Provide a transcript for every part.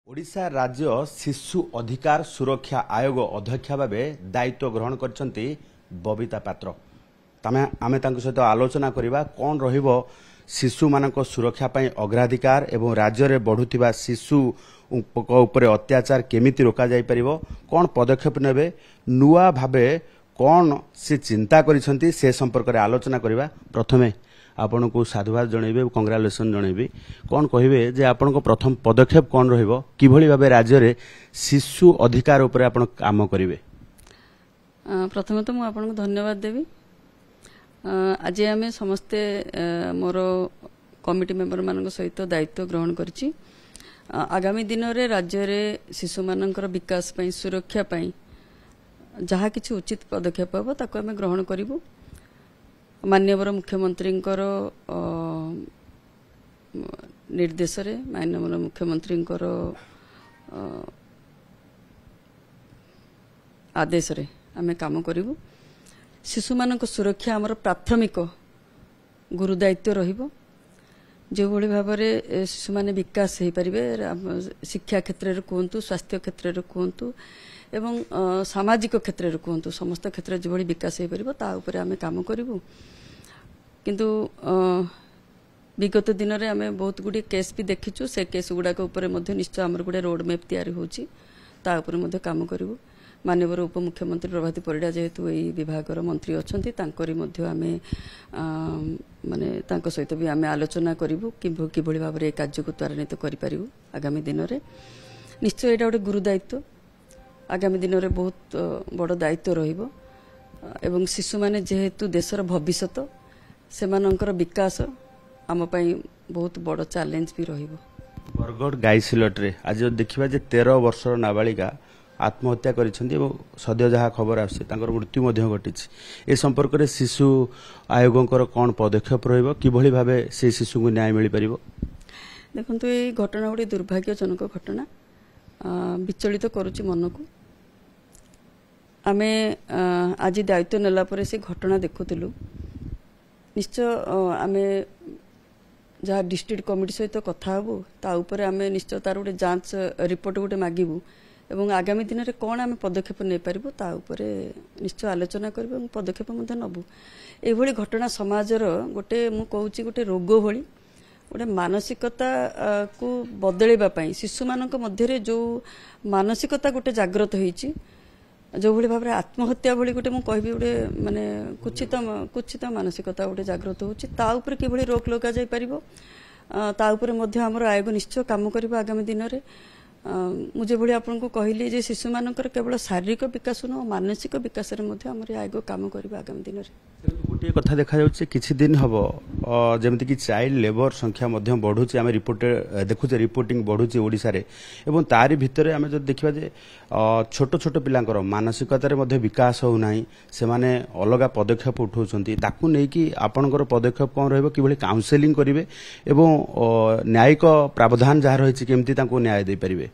ओडिशा राज्य शिशु अधिकार सुरक्षा आयोग अध्यक्ष भाव दायित्व ग्रहण करछंती बबिता पात्र आमे तांको सहित आलोचना करिबा कोन रहिबो शिशु मानक सुरक्षा पई अग्राधिकार एवं राज्य रे बढ़ुतिबा शिशु ऊपर अत्याचार केमिति रोका जाय परिबो कोन पदक्षेप नेबे नुआ भाबे कोन से चिंता करिसंती से संपर्क रे आलोचना करिबा। प्रथमे आपण को साधुवाद जनइबे कंग्रेचुलेसन जनइबे कौन कहिबे जे आपण को प्रथम पदक्षेप कौन रहिबो किभली भाबे राज्य रे शिशु अधिकार ऊपर आपण काम करिवे। प्रथम तो मु आपण को धन्यवाद देबी। आज आमे समस्ते मोर कमिटी मेंबर मान सहित दायित्व ग्रहण करछि। आगामी दिन रे राज्य रे शिशु मानकर विकास पई सुरक्षा पई जहा किछि उचित पदक्षेप हो ताको आमे ग्रहण करिवु। माननीय मुख्यमंत्री निर्देश रे माननीय मुख्यमंत्री आदेश रे आमे काम करिवु। शिशु मानक सुरक्षा हमर प्राथमिक गुरुदायित्व रहिबो। जो भली भाव रे शिशु माने विकास हे परिबे शिक्षा क्षेत्र रे कोंतु स्वास्थ्य क्षेत्र रे कोंतु एवं सामाजिक क्षेत्र रे कोंतु समस्त क्षेत्र जो भली विकास हे परिबो ता ऊपर आमे काम करिवु। किंतु विगत दिन रे आमे बहुत गुडी केस भी देखिछु। से केस गुडा के ऊपर मध्ये निश्चय हमर गुडे रोड मैप तयारी होची ता ऊपर मध्ये काम करिवु। माननीय उपमुख्यमंत्री प्रभाती परिडा जेहेतु एई विभागर मंत्री अछंती तांकरी मध्ये आमे माने तांको सहित भी आमे आलोचना करिवु कि भली भाव रे कार्य को त्वरान्वित करि परिवु। आगामी दिन रे निश्चय एटा गोटे गुरु दायित्व आगामी दिन रे बहुत बड़ दायित्व रहिबो एवं शिशु माने जेहेतु देशर भविष्यत सेमानंकर विकास आम पई बहुत बड़ चैलेंज भी रहिबो। बरगढ़ गाईसिलट रे आज देखिबा जे 13 वर्षर नाबालिका आत्महत्या करिसंती एवं सद्य जहा खबर आसे तांकर मृत्यु मध्ये घटिछि। ए संपर्क रे शिशु आयोगंकर कोन पदक्षेप रहिबो कि भली भाबे से शिशु को न्याय मिलि परिबो। देखंतु ए घटना गोटे दुर्भाग्यजनक घटना विचलित करूछि मन को। आमे आज दायित्व नेला परे से घटना देखुतिलु। निश्चय आमे जहाँ डिस्ट्रिक्ट कमिटी सहित कथा हबु ता ऊपर आमे निश्चय तार गोटे जांच रिपोर्ट गोटे मागिबु एवं आगामी दिन रे कोन आमे पदक्षेप नै परिबु ता ऊपर निश्चय आलोचना करबु एवं पदक्षेप मध्ये नबु। ए भली घटना समाजर गोटे मु कहूची गोटे रोग भली गोटे मानसिकता को बदलेबा पई शिशु मानक मध्य रे जो मानसिकता गोटे जागृत होईची जो भली भाबरे आत्महत्या भली गोटे मु कहबी गोटे माने कुचित मानसिकता गोटे जागृत होची ता ऊपर कि भली रोक लगा जाय परिबो ता ऊपर मध्य हमर आयोग निश्चय काम करबा आगामी दिन रे। मुझे भली आपन को कहली जे शिशु मानकर केवल शारीरिक विकास न मानसिक विकास रे मध्य हमर आयोग काम करबा आगामी दिन रे। गोटे कथा देखा जाउछि किछि दिन हबो जेमति कि चाइल्ड लेबर संख्या मध्य बढ़ुछि आमे रिपोर्ट देखुचे रिपोर्टिंग बढ़ुछि ओडिसा रे एवं तारि भितरे आमे जब देखिबा जे छोट छोट पिलांकर मानसिकता रे मध्य विकास हो नाही से माने अलगा पदक्षेप उठाउछंती ताकू नै कि आपनकर पदक्षेप कोन रहबो कि भली काउंसलिंग करिवे एवं न्यायिक प्रावधान जहा रहिछि केमति ताकू न्याय दे परिवे।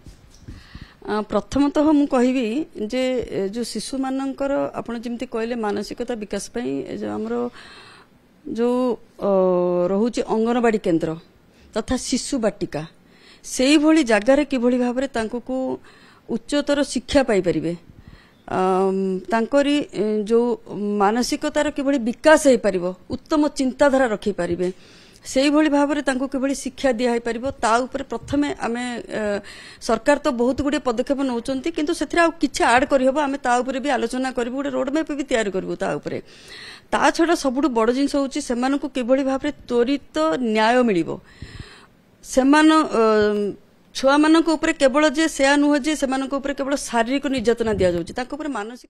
प्रथमतः मु कहबी जे जो शिशु मानकर आपण जेमति कहले मानसिकता विकास पई जो हमरो जो रहुची अंगनवाड़ी केंद्र तथा शिशु बाटिका सेही भली जगह रे किभली भाबरे तांको को उच्चतर शिक्षा पाई परिबे तांकरी जो मानसिकतार किभली विकास हे परिबो उत्तम चिंताधारा रखि परिबे सेही भली भाबरे तांको किभली शिक्षा दिया हे परिबो ता ऊपर प्रथमे आमे सरकार तो बहुत गुडे पदक्षेप नउचंती किंतु सेथरे आ किछि ऐड करि हबो आमे ता ऊपर भी आलोचना करबो गुडे रोड मैप भी तयार करबो ता ऊपर ता छडा सबुडु बड़ जिंस होउची सेमानकु किभली भाबरे त्वरित न्याय मिलिबो सेमान छुआ मानक ऊपर केवल जे सेया नुह जे सेमानक ऊपर केवल शारीरिक निर्यातना दिया जाउची ताको ऊपर मानसिक